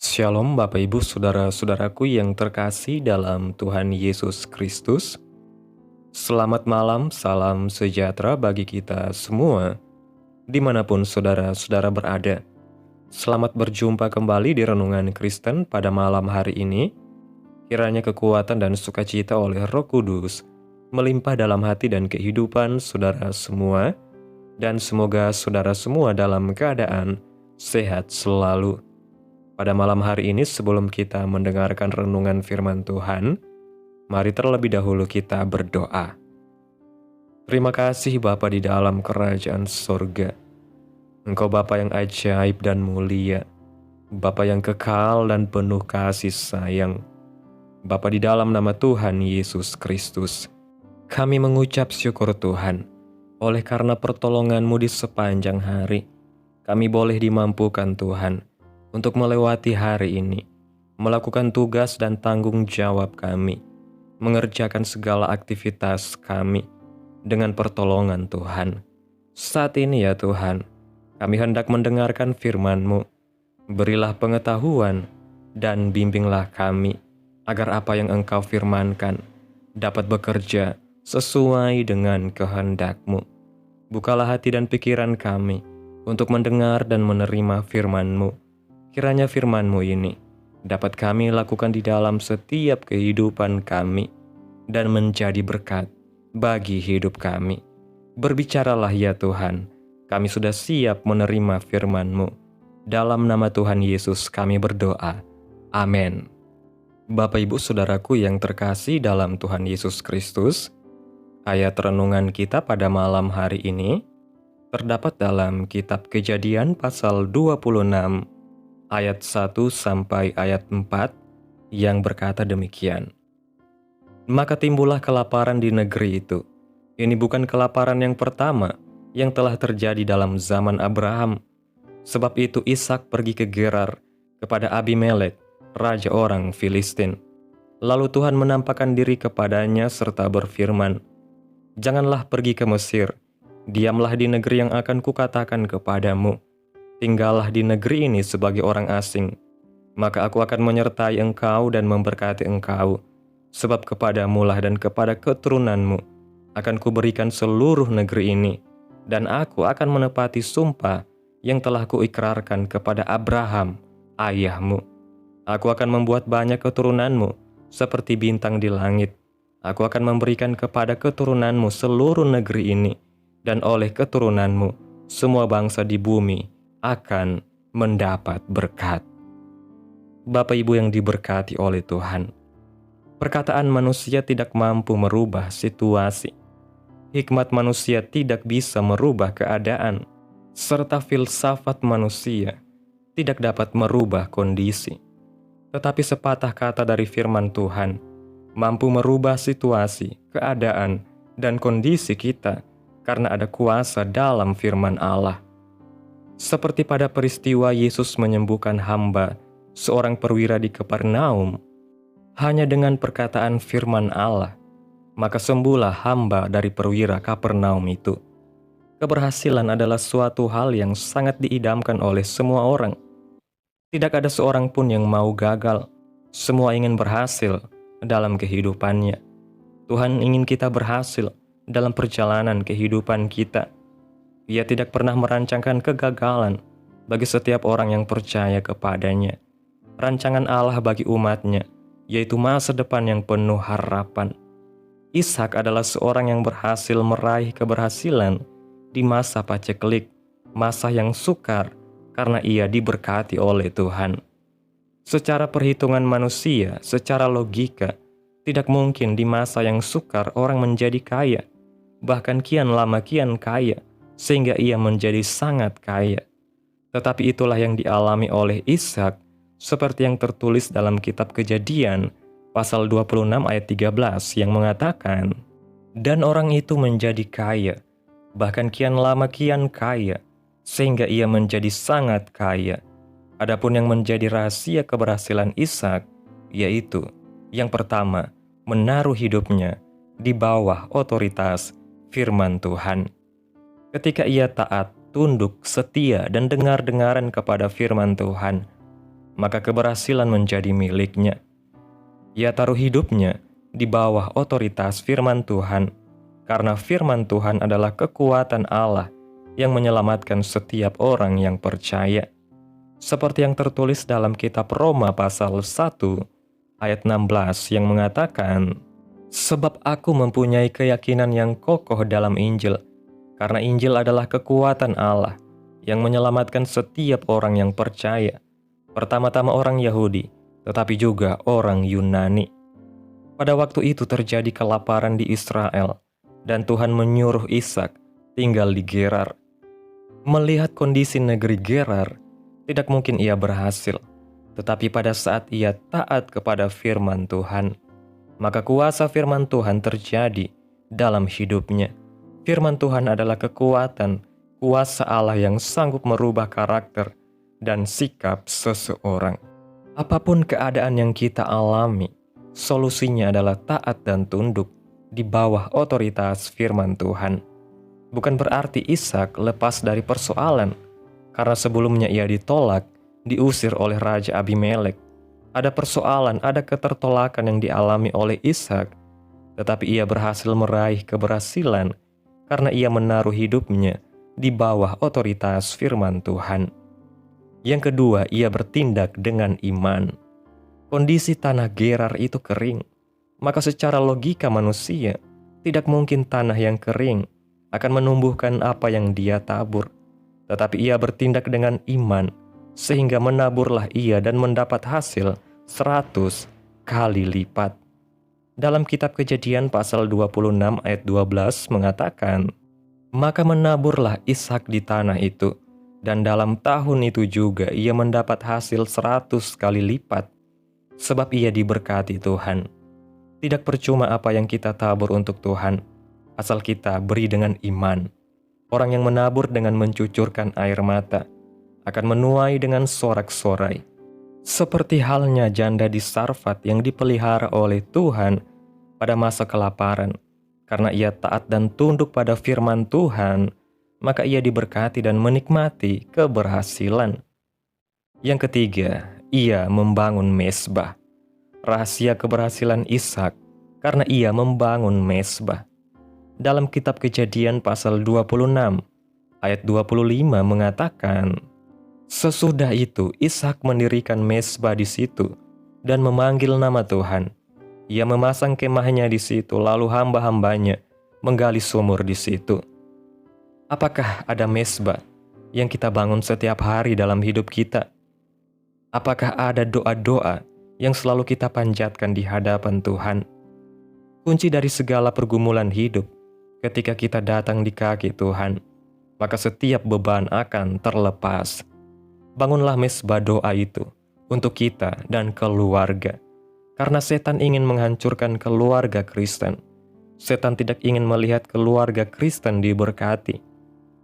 Shalom Bapak Ibu Saudara-saudaraku yang terkasih dalam Tuhan Yesus Kristus. Selamat malam, salam sejahtera bagi kita semua, dimanapun saudara-saudara berada. Selamat berjumpa kembali di Renungan Kristen pada malam hari ini. Kiranya kekuatan dan sukacita oleh Roh Kudus melimpah dalam hati dan kehidupan saudara semua, dan semoga saudara semua dalam keadaan sehat selalu. Pada malam hari ini sebelum kita mendengarkan renungan firman Tuhan, mari terlebih dahulu kita berdoa. Terima kasih Bapa di dalam kerajaan sorga. Engkau Bapa yang ajaib dan mulia, Bapa yang kekal dan penuh kasih sayang. Bapa di dalam nama Tuhan Yesus Kristus, kami mengucap syukur Tuhan, oleh karena pertolongan-Mu di sepanjang hari, kami boleh dimampukan Tuhan, untuk melewati hari ini, melakukan tugas dan tanggung jawab kami, mengerjakan segala aktivitas kami dengan pertolongan Tuhan. Saat ini ya Tuhan, kami hendak mendengarkan firman-Mu. Berilah pengetahuan dan bimbinglah kami, agar apa yang Engkau firmankan dapat bekerja sesuai dengan kehendak-Mu. Bukalah hati dan pikiran kami untuk mendengar dan menerima firman-Mu. Kiranya firman-Mu ini dapat kami lakukan di dalam setiap kehidupan kami dan menjadi berkat bagi hidup kami. Berbicaralah ya Tuhan, kami sudah siap menerima firman-Mu. Dalam nama Tuhan Yesus kami berdoa. Amin. Bapak Ibu Saudaraku yang terkasih dalam Tuhan Yesus Kristus, ayat renungan kita pada malam hari ini terdapat dalam kitab Kejadian pasal 26 ayat 1 sampai ayat 4 yang berkata demikian. Maka timbullah kelaparan di negeri itu. Ini bukan kelaparan yang pertama yang telah terjadi dalam zaman Abraham. Sebab itu Ishak pergi ke Gerar kepada Abimelek, raja orang Filistin. Lalu Tuhan menampakkan diri kepadanya serta berfirman, "Janganlah pergi ke Mesir, diamlah di negeri yang akan kukatakan kepadamu. Tinggallah di negeri ini sebagai orang asing, maka aku akan menyertai engkau dan memberkati engkau, sebab kepadamulah dan kepada keturunanmu akan kuberikan seluruh negeri ini, dan aku akan menepati sumpah yang telah kuikrarkan kepada Abraham, ayahmu. Aku akan membuat banyak keturunanmu, seperti bintang di langit. Aku akan memberikan kepada keturunanmu seluruh negeri ini, dan oleh keturunanmu semua bangsa di bumi akan mendapat berkat." Bapak Ibu yang diberkati oleh Tuhan, perkataan manusia tidak mampu merubah situasi. Hikmat manusia tidak bisa merubah keadaan, serta filsafat manusia tidak dapat merubah kondisi. Tetapi sepatah kata dari firman Tuhan mampu merubah situasi, keadaan, dan kondisi kita karena ada kuasa dalam firman Allah. Seperti pada peristiwa Yesus menyembuhkan hamba, seorang perwira di Kapernaum, hanya dengan perkataan firman Allah, maka sembuhlah hamba dari perwira Kapernaum itu. Keberhasilan adalah suatu hal yang sangat diidamkan oleh semua orang. Tidak ada seorang pun yang mau gagal. Semua ingin berhasil dalam kehidupannya. Tuhan ingin kita berhasil dalam perjalanan kehidupan kita. Ia tidak pernah merancangkan kegagalan bagi setiap orang yang percaya kepadanya. Rancangan Allah bagi umatnya, yaitu masa depan yang penuh harapan. Ishak adalah seorang yang berhasil meraih keberhasilan di masa paceklik, masa yang sukar, karena ia diberkati oleh Tuhan. Secara perhitungan manusia, secara logika, tidak mungkin di masa yang sukar orang menjadi kaya, bahkan kian lama kian kaya, sehingga ia menjadi sangat kaya. Tetapi itulah yang dialami oleh Ishak, seperti yang tertulis dalam kitab Kejadian pasal 26 ayat 13 yang mengatakan, "Dan orang itu menjadi kaya, bahkan kian lama kian kaya, sehingga ia menjadi sangat kaya." Adapun yang menjadi rahasia keberhasilan Ishak, yaitu yang pertama, menaruh hidupnya di bawah otoritas firman Tuhan. Ketika ia taat, tunduk, setia, dan dengar-dengaran kepada firman Tuhan, maka keberhasilan menjadi miliknya. Ia taruh hidupnya di bawah otoritas firman Tuhan, karena firman Tuhan adalah kekuatan Allah yang menyelamatkan setiap orang yang percaya. Seperti yang tertulis dalam kitab Roma pasal 1 ayat 16 yang mengatakan, "Sebab aku mempunyai keyakinan yang kokoh dalam Injil, karena Injil adalah kekuatan Allah yang menyelamatkan setiap orang yang percaya, pertama-tama orang Yahudi, tetapi juga orang Yunani." Pada waktu itu terjadi kelaparan di Israel, dan Tuhan menyuruh Ishak tinggal di Gerar. Melihat kondisi negeri Gerar, tidak mungkin ia berhasil. Tetapi pada saat ia taat kepada firman Tuhan, maka kuasa firman Tuhan terjadi dalam hidupnya. Firman Tuhan adalah kekuatan, kuasa Allah yang sanggup merubah karakter dan sikap seseorang. Apapun keadaan yang kita alami, solusinya adalah taat dan tunduk di bawah otoritas firman Tuhan. Bukan berarti Ishak lepas dari persoalan, karena sebelumnya ia ditolak, diusir oleh Raja Abimelek. Ada persoalan, ada ketertolakan yang dialami oleh Ishak, tetapi ia berhasil meraih keberhasilan karena ia menaruh hidupnya di bawah otoritas firman Tuhan. Yang kedua, ia bertindak dengan iman. Kondisi tanah Gerar itu kering, maka secara logika manusia, tidak mungkin tanah yang kering akan menumbuhkan apa yang dia tabur. Tetapi ia bertindak dengan iman, sehingga menaburlah ia dan mendapat hasil 100 kali lipat. Dalam kitab Kejadian pasal 26 ayat 12 mengatakan, "Maka menaburlah Ishak di tanah itu, dan dalam tahun itu juga ia mendapat hasil 100 kali lipat, sebab ia diberkati Tuhan." Tidak percuma apa yang kita tabur untuk Tuhan, asal kita beri dengan iman. Orang yang menabur dengan mencucurkan air mata akan menuai dengan sorak-sorai. Seperti halnya janda di Sarfat yang dipelihara oleh Tuhan pada masa kelaparan. Karena ia taat dan tunduk pada firman Tuhan, maka ia diberkati dan menikmati keberhasilan. Yang ketiga, ia membangun mezbah. Rahasia keberhasilan Ishak karena ia membangun mezbah. Dalam kitab Kejadian pasal 26 ayat 25 mengatakan, "Sesudah itu Ishak mendirikan mezbah di situ dan memanggil nama Tuhan. Ia memasang kemahnya di situ, lalu hamba-hambanya menggali sumur di situ." Apakah ada mezbah yang kita bangun setiap hari dalam hidup kita? Apakah ada doa-doa yang selalu kita panjatkan di hadapan Tuhan? Kunci dari segala pergumulan hidup, ketika kita datang di kaki Tuhan, maka setiap beban akan terlepas. Bangunlah mezbah doa itu untuk kita dan keluarga. Karena setan ingin menghancurkan keluarga Kristen. Setan tidak ingin melihat keluarga Kristen diberkati.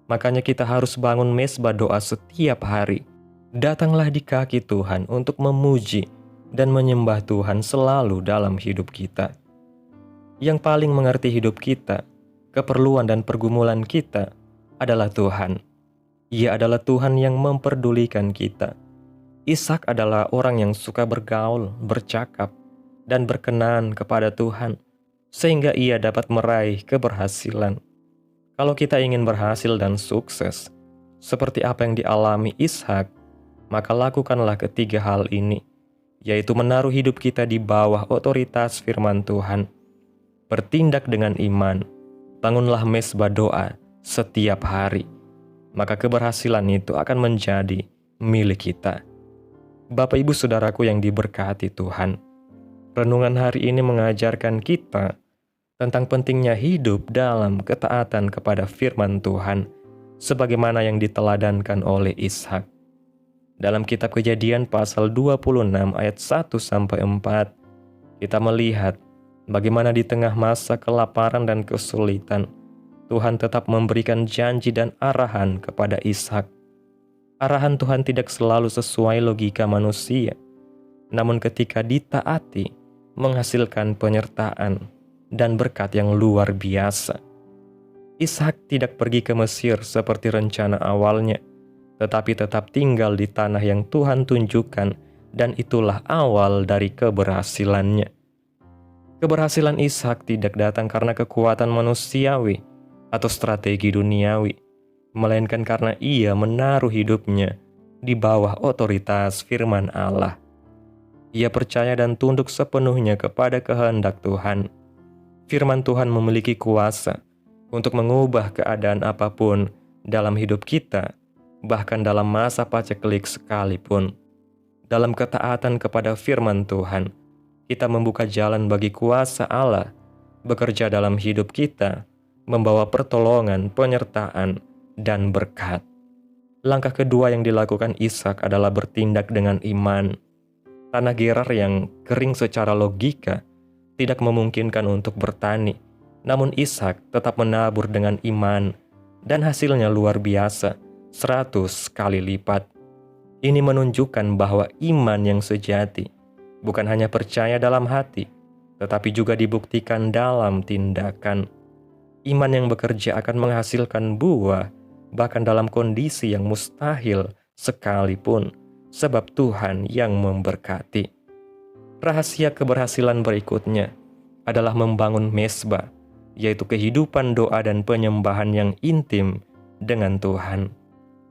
Makanya kita harus bangun mezbah doa setiap hari. Datanglah di kaki Tuhan untuk memuji dan menyembah Tuhan selalu dalam hidup kita. Yang paling mengerti hidup kita, keperluan dan pergumulan kita adalah Tuhan. Ia adalah Tuhan yang memperdulikan kita. Ishak adalah orang yang suka bergaul, bercakap, dan berkenan kepada Tuhan, sehingga ia dapat meraih keberhasilan. Kalau kita ingin berhasil dan sukses, seperti apa yang dialami Ishak, maka lakukanlah ketiga hal ini, yaitu menaruh hidup kita di bawah otoritas firman Tuhan, bertindak dengan iman, bangunlah mezbah doa setiap hari, maka keberhasilan itu akan menjadi milik kita. Bapak Ibu Saudaraku yang diberkati Tuhan, renungan hari ini mengajarkan kita tentang pentingnya hidup dalam ketaatan kepada firman Tuhan, sebagaimana yang diteladankan oleh Ishak. Dalam kitab Kejadian pasal 26 ayat 1-4, kita melihat bagaimana di tengah masa kelaparan dan kesulitan, Tuhan tetap memberikan janji dan arahan kepada Ishak. Arahan Tuhan tidak selalu sesuai logika manusia, namun ketika ditaati, menghasilkan penyertaan dan berkat yang luar biasa. Ishak tidak pergi ke Mesir seperti rencana awalnya, tetapi tetap tinggal di tanah yang Tuhan tunjukkan dan itulah awal dari keberhasilannya. Keberhasilan Ishak tidak datang karena kekuatan manusiawi atau strategi duniawi, melainkan karena ia menaruh hidupnya di bawah otoritas firman Allah. Ia percaya dan tunduk sepenuhnya kepada kehendak Tuhan. Firman Tuhan memiliki kuasa untuk mengubah keadaan apapun dalam hidup kita, bahkan dalam masa paceklik sekalipun. Dalam ketaatan kepada firman Tuhan, kita membuka jalan bagi kuasa Allah bekerja dalam hidup kita, membawa pertolongan, penyertaan, dan berkat. Langkah kedua yang dilakukan Ishak adalah bertindak dengan iman. Tanah Gerar yang kering secara logika tidak memungkinkan untuk bertani, namun Ishak tetap menabur dengan iman, dan hasilnya luar biasa, 100 kali lipat. Ini menunjukkan bahwa iman yang sejati bukan hanya percaya dalam hati, tetapi juga dibuktikan dalam tindakan. Iman yang bekerja akan menghasilkan buah, bahkan dalam kondisi yang mustahil sekalipun, sebab Tuhan yang memberkati. Rahasia keberhasilan berikutnya adalah membangun mezbah, yaitu kehidupan doa dan penyembahan yang intim dengan Tuhan.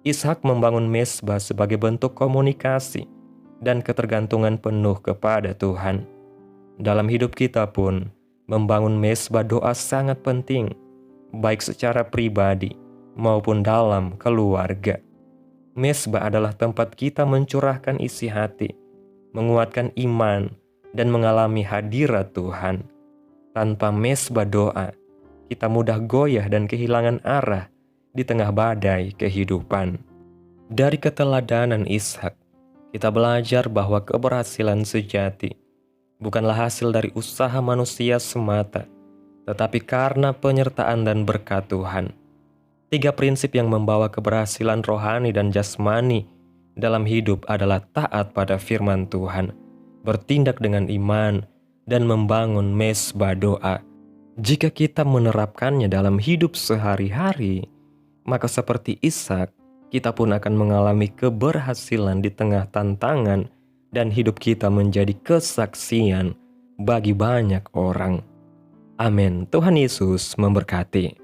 Ishak membangun mezbah sebagai bentuk komunikasi dan ketergantungan penuh kepada Tuhan. Dalam hidup kita pun, membangun mezbah doa sangat penting, baik secara pribadi maupun dalam keluarga. Mezbah adalah tempat kita mencurahkan isi hati, menguatkan iman, dan mengalami hadirat Tuhan. Tanpa mezbah doa, kita mudah goyah dan kehilangan arah di tengah badai kehidupan. Dari keteladanan Ishak, kita belajar bahwa keberhasilan sejati bukanlah hasil dari usaha manusia semata, tetapi karena penyertaan dan berkat Tuhan. 3 prinsip yang membawa keberhasilan rohani dan jasmani dalam hidup adalah taat pada firman Tuhan, bertindak dengan iman, dan membangun mezbah doa. Jika kita menerapkannya dalam hidup sehari-hari, maka seperti Ishak, kita pun akan mengalami keberhasilan di tengah tantangan dan hidup kita menjadi kesaksian bagi banyak orang. Amin. Tuhan Yesus memberkati.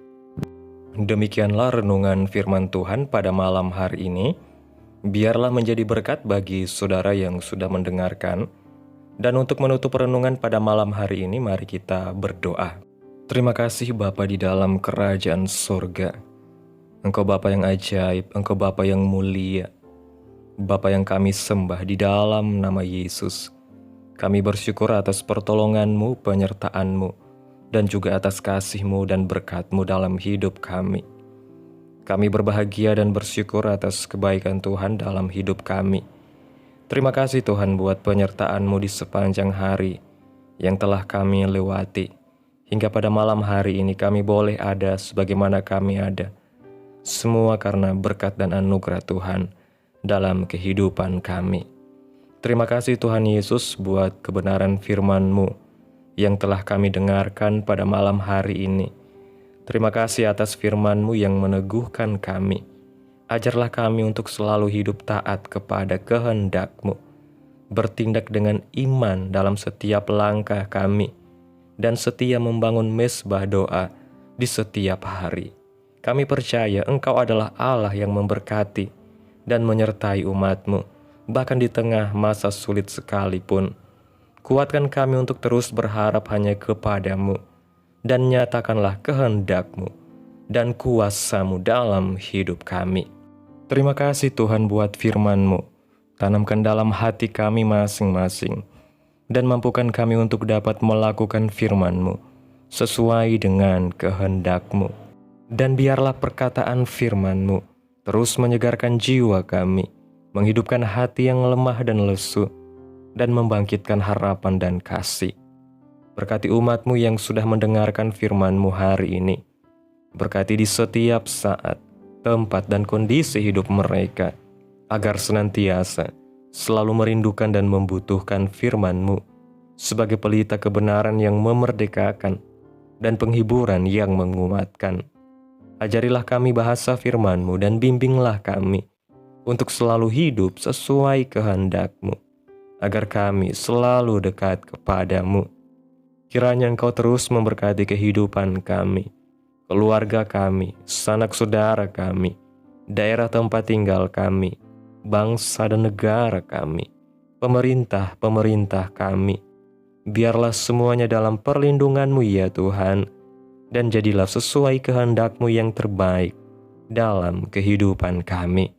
Demikianlah renungan firman Tuhan pada malam hari ini. Biarlah menjadi berkat bagi saudara yang sudah mendengarkan. Dan untuk menutup renungan pada malam hari ini, mari kita berdoa. Terima kasih Bapa di dalam kerajaan sorga. Engkau Bapa yang ajaib, Engkau Bapa yang mulia. Bapa yang kami sembah di dalam nama Yesus. Kami bersyukur atas pertolongan-Mu, penyertaan-Mu, dan juga atas kasih-Mu dan berkat-Mu dalam hidup kami. Kami berbahagia dan bersyukur atas kebaikan Tuhan dalam hidup kami. Terima kasih Tuhan buat penyertaan-Mu di sepanjang hari yang telah kami lewati. Hingga pada malam hari ini kami boleh ada sebagaimana kami ada. Semua karena berkat dan anugerah Tuhan dalam kehidupan kami. Terima kasih Tuhan Yesus buat kebenaran firman-Mu yang telah kami dengarkan pada malam hari ini. Terima kasih atas firman-Mu yang meneguhkan kami. Ajarlah kami untuk selalu hidup taat kepada kehendak-Mu, bertindak dengan iman dalam setiap langkah kami, dan setia membangun mezbah doa di setiap hari. Kami percaya Engkau adalah Allah yang memberkati dan menyertai umat-Mu, bahkan di tengah masa sulit sekalipun. Kuatkan kami untuk terus berharap hanya kepada-Mu, dan nyatakanlah kehendak-Mu dan kuasa-Mu dalam hidup kami. Terima kasih Tuhan buat firman-Mu. Tanamkan dalam hati kami masing-masing, dan mampukan kami untuk dapat melakukan firman-Mu sesuai dengan kehendak-Mu. Dan biarlah perkataan firman-Mu terus menyegarkan jiwa kami, menghidupkan hati yang lemah dan lesu, dan membangkitkan harapan dan kasih. Berkati umat-Mu yang sudah mendengarkan firman-Mu hari ini. Berkati di setiap saat, tempat, dan kondisi hidup mereka, agar senantiasa selalu merindukan dan membutuhkan firman-Mu sebagai pelita kebenaran yang memerdekakan dan penghiburan yang menguatkan. Ajarilah kami bahasa firman-Mu dan bimbinglah kami untuk selalu hidup sesuai kehendak-Mu. agar kami selalu dekat kepadamu. Kiranya Engkau terus memberkati kehidupan kami, keluarga kami, sanak saudara kami, daerah tempat tinggal kami, bangsa dan negara kami, pemerintah-pemerintah kami. Biarlah semuanya dalam perlindungan-Mu ya Tuhan, dan jadilah sesuai kehendak-Mu yang terbaik dalam kehidupan kami.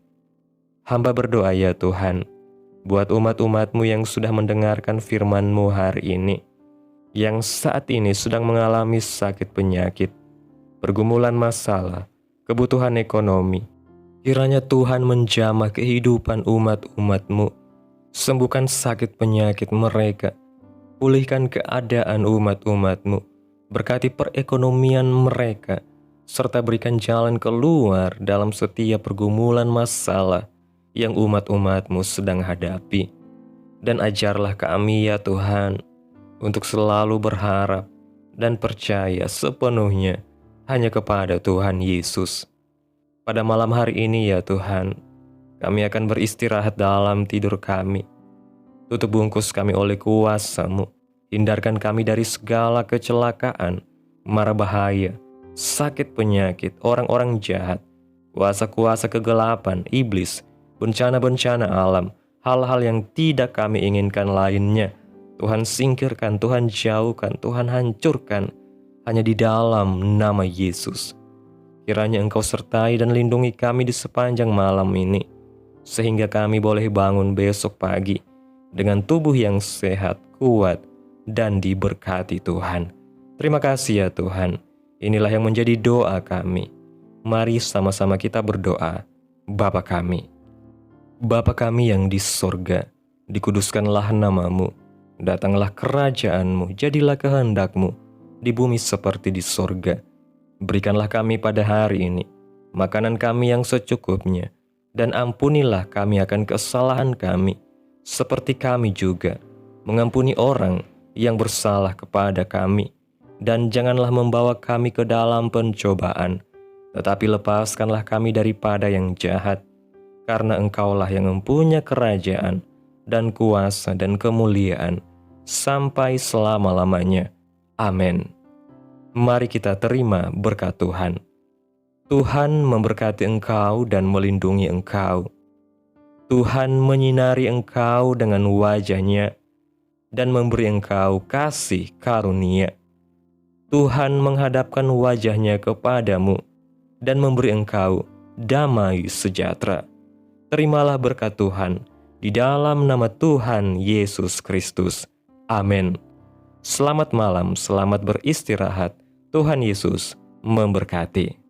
Hamba berdoa ya Tuhan, buat umat-umat-Mu yang sudah mendengarkan firman-Mu hari ini, yang saat ini sedang mengalami sakit penyakit, pergumulan masalah, kebutuhan ekonomi. Kiranya Tuhan menjamah kehidupan umat-umat-Mu, sembuhkan sakit penyakit mereka, pulihkan keadaan umat-umat-Mu, berkati perekonomian mereka, serta berikan jalan keluar dalam setiap pergumulan masalah yang umat-umat-Mu sedang hadapi. Dan ajarlah kami ya Tuhan, untuk selalu berharap dan percaya sepenuhnya hanya kepada Tuhan Yesus. Pada malam hari ini ya Tuhan, kami akan beristirahat dalam tidur kami. Tutup bungkus kami oleh kuasa-Mu. Hindarkan kami dari segala kecelakaan, mara bahaya, sakit penyakit, orang-orang jahat, kuasa-kuasa kegelapan, iblis, bencana-bencana alam, hal-hal yang tidak kami inginkan lainnya. Tuhan singkirkan, Tuhan jauhkan, Tuhan hancurkan, hanya di dalam nama Yesus. Kiranya Engkau sertai dan lindungi kami di sepanjang malam ini, sehingga kami boleh bangun besok pagi dengan tubuh yang sehat, kuat, dan diberkati Tuhan. Terima kasih ya Tuhan. Inilah yang menjadi doa kami. Mari sama-sama kita berdoa. Bapa kami. Bapa kami yang di sorga, dikuduskanlah nama-Mu. Datanglah kerajaan-Mu, jadilah kehendak-Mu, di bumi seperti di sorga. Berikanlah kami pada hari ini makanan kami yang secukupnya, dan ampunilah kami akan kesalahan kami, seperti kami juga mengampuni orang yang bersalah kepada kami. Dan janganlah membawa kami ke dalam pencobaan, tetapi lepaskanlah kami daripada yang jahat. Karena Engkaulah yang mempunyai kerajaan dan kuasa dan kemuliaan sampai selama-lamanya. Amin. Mari kita terima berkat Tuhan. Tuhan memberkati engkau dan melindungi engkau. Tuhan menyinari engkau dengan wajah-Nya dan memberi engkau kasih karunia. Tuhan menghadapkan wajah-Nya kepadamu dan memberi engkau damai sejahtera. Terimalah berkat Tuhan di dalam nama Tuhan Yesus Kristus. Amin. Selamat malam, selamat beristirahat. Tuhan Yesus memberkati.